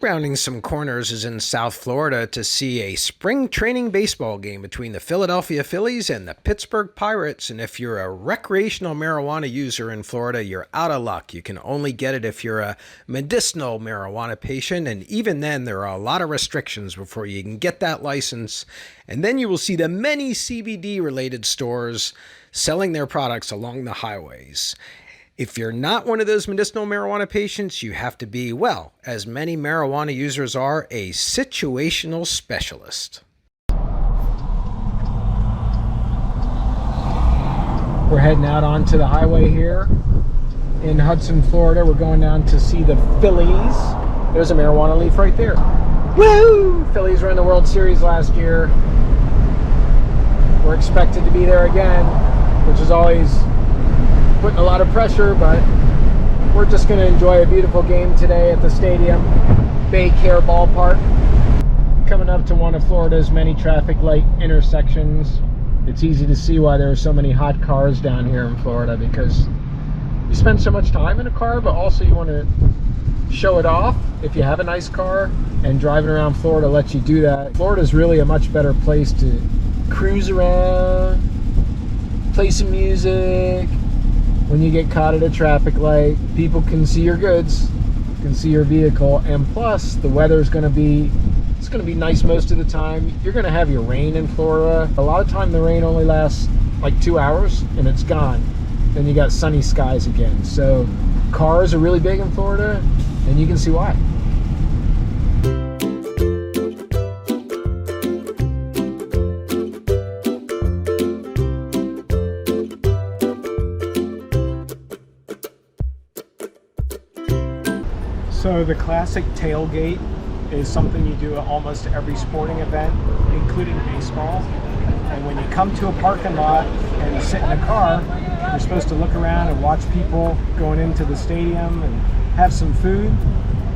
Rounding some corners is in South Florida to see a spring training baseball game between the Philadelphia Phillies and the Pittsburgh Pirates. And if you're a recreational marijuana user in Florida, you're out of luck. You can only get it if you're a medicinal marijuana patient. And even then, there are a lot of restrictions before you can get that license. And then you will see the many CBD related stores selling their products along the highways. If you're not one of those medicinal marijuana patients, you have to be, well, as many marijuana users are, a situational specialist. We're heading out onto the highway here in Hudson, Florida. We're going down to see the Phillies. There's a marijuana leaf right there. Woo! Phillies were in the World Series last year. We're expected to be there again, which is always putting a lot of pressure, but we're just going to enjoy a beautiful game today at the stadium, Bay Care Ballpark. Coming up to one of Florida's many traffic light intersections. It's easy to see why there are so many hot cars down here in Florida, because you spend so much time in a car, but also you want to show it off. If you have a nice car, and driving around Florida lets you do that. Florida's really a much better place to cruise around, play some music. When you get caught at a traffic light, people can see your goods, can see your vehicle, and plus the weather's going to be, it's going to be nice most of the time. You're going to have your rain in Florida. A lot of time the rain only lasts like 2 hours and it's gone. Then you got sunny skies again. So cars are really big in Florida, and you can see why. So the classic tailgate is something you do at almost every sporting event, including baseball. And when you come to a parking lot and you sit in a car, you're supposed to look around and watch people going into the stadium and have some food,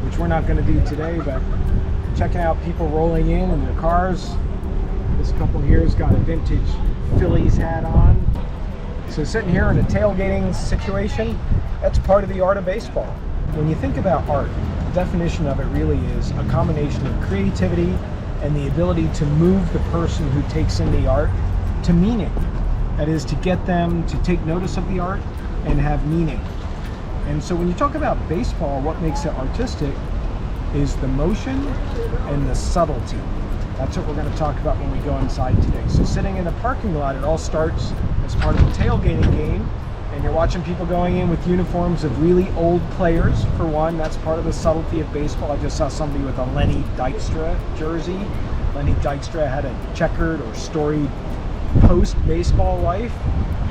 which we're not going to do today, but checking out people rolling in their cars. This couple here's got a vintage Phillies hat on. So sitting here in a tailgating situation, that's part of the art of baseball. When you think about art, the definition of it really is a combination of creativity and the ability to move the person who takes in the art to meaning. That is, to get them to take notice of the art and have meaning. And so when you talk about baseball, what makes it artistic is the motion and the subtlety. That's what we're going to talk about when we go inside today. So sitting in the parking lot, it all starts as part of the tailgating game. And you're watching people going in with uniforms of really old players, for one. That's part of the subtlety of baseball. I just saw somebody with a Lenny Dykstra jersey. Lenny Dykstra had a checkered or storied post-baseball life,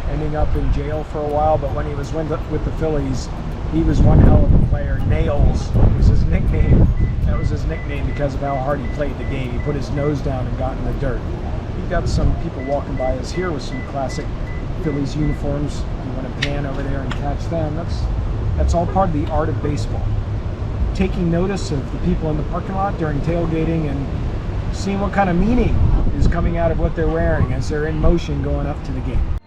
ending up in jail for a while. But when he was with the Phillies, he was one hell of a player. Nails was his nickname. That was his nickname because of how hard he played the game. He put his nose down and got in the dirt. We've got some people walking by us here with some classic Phillies uniforms. You want to pan over there and catch them. That's all part of the art of baseball. Taking notice of the people in the parking lot during tailgating and seeing what kind of meaning is coming out of what they're wearing as they're in motion going up to the game.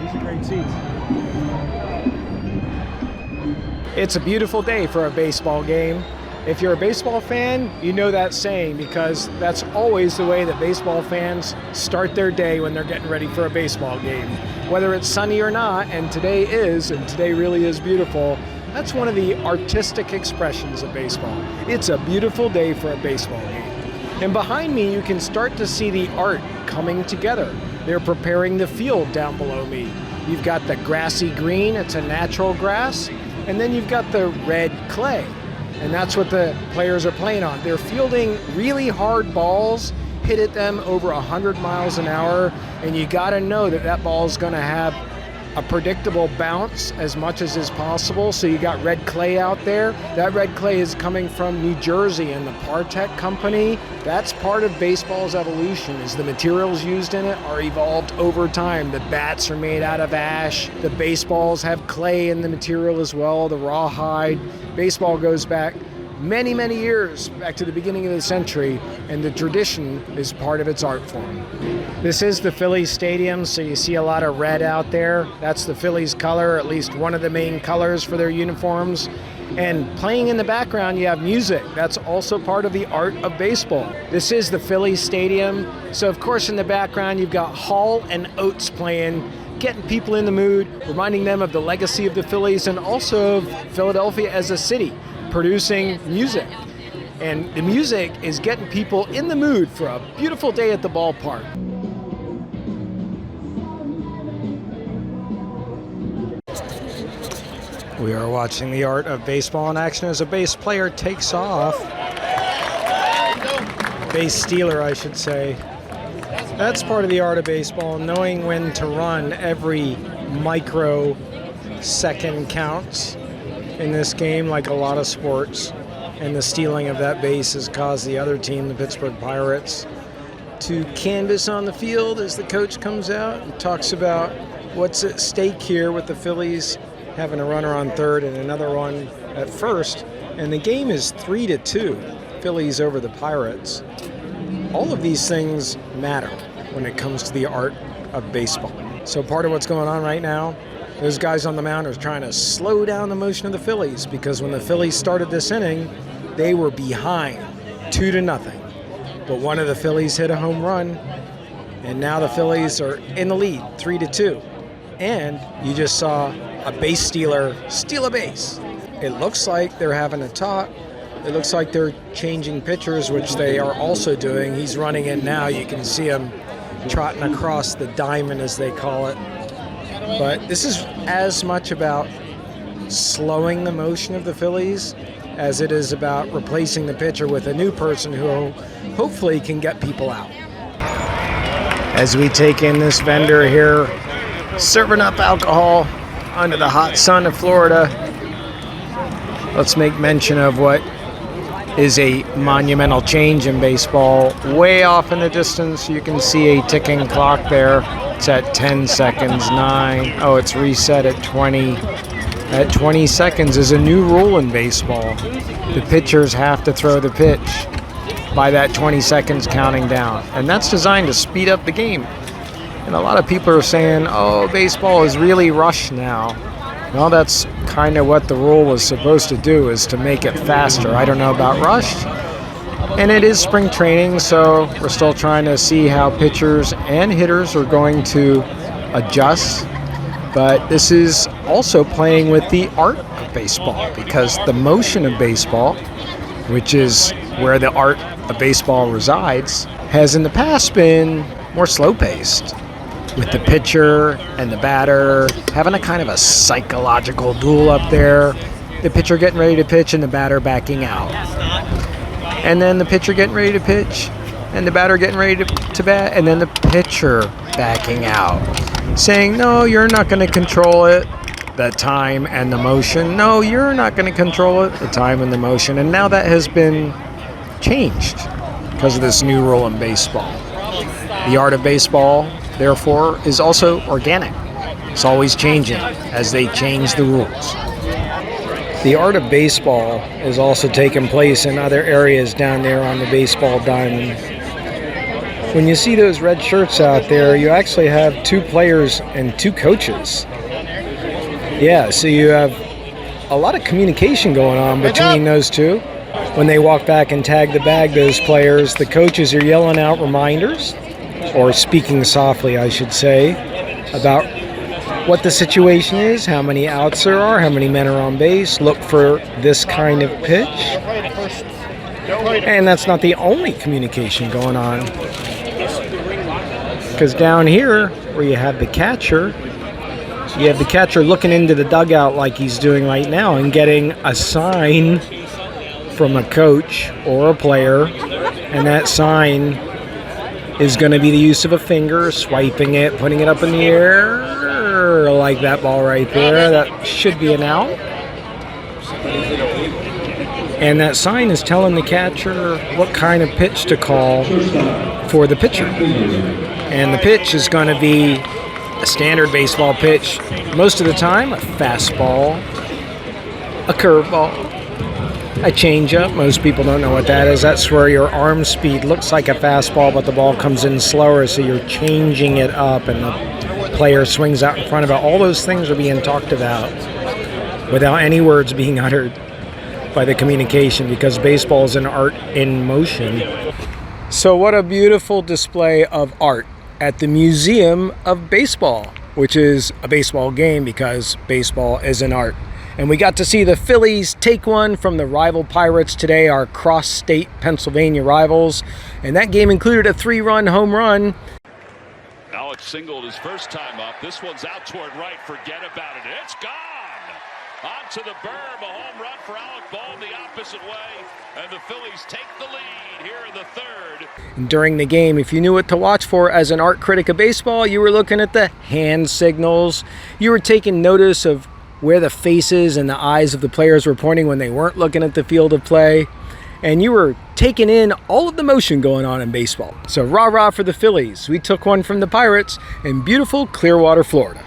These are great seats. It's a beautiful day for a baseball game. If you're a baseball fan, you know that saying, because that's always the way that baseball fans start their day when they're getting ready for a baseball game. Whether it's sunny or not, and today is, and today really is beautiful, that's one of the artistic expressions of baseball. It's a beautiful day for a baseball game. And behind me, you can start to see the art coming together. They're preparing the field down below me. You've got the grassy green, it's a natural grass, and then you've got the red clay. And that's what the players are playing on. They're fielding really hard balls, hit at them over 100 miles an hour, and you gotta know that that ball is gonna have a predictable bounce as much as is possible. So you got red clay out there. That red clay is coming from New Jersey and the Partech company. That's part of baseball's evolution, is the materials used in it are evolved over time. The bats are made out of ash. The baseballs have clay in the material as well, the rawhide. Baseball goes back many, many years, back to the beginning of the century, and the tradition is part of its art form. This is the Phillies stadium, so you see a lot of red out there. That's the Phillies color, at least one of the main colors for their uniforms. And playing in the background, you have music. That's also part of the art of baseball. This is the Phillies stadium. So of course in the background, you've got Hall and Oates playing, getting people in the mood, reminding them of the legacy of the Phillies and also of Philadelphia as a city, producing music. And the music is getting people in the mood for a beautiful day at the ballpark. We are watching the art of baseball in action as a base player takes off. Base stealer, I should say. That's part of the art of baseball, knowing when to run. Every microsecond counts in this game, like a lot of sports. And the stealing of that base has caused the other team, the Pittsburgh Pirates, to canvass on the field as the coach comes out and talks about what's at stake here with the Phillies having a runner on third and another one at first. And the game is 3-2, Phillies over the Pirates. All of these things matter when it comes to the art of baseball. So part of what's going on right now, those guys on the mound are trying to slow down the motion of the Phillies, because when the Phillies started this inning, they were behind 2-0. But one of the Phillies hit a home run, and now the Phillies are in the lead, 3-2. And you just saw a base stealer steal a base. It looks like they're having a talk. It looks like they're changing pitchers, which they are also doing. He's running in now. You can see him trotting across the diamond, as they call it. But this is as much about slowing the motion of the Phillies as it is about replacing the pitcher with a new person who hopefully can get people out. As we take in this vendor here, serving up alcohol under the hot sun of Florida, let's make mention of what is a monumental change in baseball. Way off in the distance, you can see a ticking clock there. It's at 10 seconds, 9. Oh, it's reset at 20. At 20 seconds is a new rule in baseball. The pitchers have to throw the pitch by that 20 seconds counting down. And that's designed to speed up the game. And a lot of people are saying, oh, baseball is really rushed now. Well, that's kind of what the rule was supposed to do, is to make it faster. I don't know about rushed. And it is spring training, so we're still trying to see how pitchers and hitters are going to adjust. But this is also playing with the art of baseball, because the motion of baseball, which is where the art of baseball resides, has in the past been more slow-paced, with the pitcher and the batter having a kind of a psychological duel up there. The pitcher getting ready to pitch and the batter backing out. And then the pitcher getting ready to pitch and the batter getting ready to bat, and then the pitcher backing out, saying, no, you're not going to control it, the time and the motion. No, you're not going to control it, the time and the motion. And now that has been changed because of this new rule in baseball. The art of baseball, therefore, is also organic. It's always changing as they change the rules. The art of baseball is also taking place in other areas down there on the baseball diamond. When you see those red shirts out there, you actually have 2 players and 2 coaches. Yeah, so you have a lot of communication going on between those two. When they walk back and tag the bag, those players, the coaches are yelling out reminders, or speaking softly, I should say, about what the situation is, how many outs there are, how many men are on base, look for this kind of pitch. And that's not the only communication going on. Because down here, where you have the catcher looking into the dugout like he's doing right now and getting a sign from a coach or a player, and that sign is going to be the use of a finger, swiping it, putting it up in the air, like that ball right there. That should be an out. And that sign is telling the catcher what kind of pitch to call for the pitcher. And the pitch is going to be a standard baseball pitch. Most of the time, a fastball, a curveball, a changeup. Most people don't know what that is. That's where your arm speed looks like a fastball, but the ball comes in slower, so you're changing it up, and the player swings out in front of it. All those things are being talked about without any words being uttered by the communication, because baseball is an art in motion. So what a beautiful display of art at the Museum of Baseball, which is a baseball game because baseball is an art. And we got to see the Phillies take one from the rival Pirates today, our cross-state Pennsylvania rivals. And that game included a 3-run home run. Alex singled his first time up. This one's out toward right. Forget about it. It's gone. Onto the berm. A home run for Alec Bohm the opposite way. And the Phillies take the lead here in the third. And during the game, if you knew what to watch for as an art critic of baseball, you were looking at the hand signals. You were taking notice of where the faces and the eyes of the players were pointing when they weren't looking at the field of play. And you were taking in all of the motion going on in baseball. So rah-rah for the Phillies. We took one from the Pirates in beautiful Clearwater, Florida.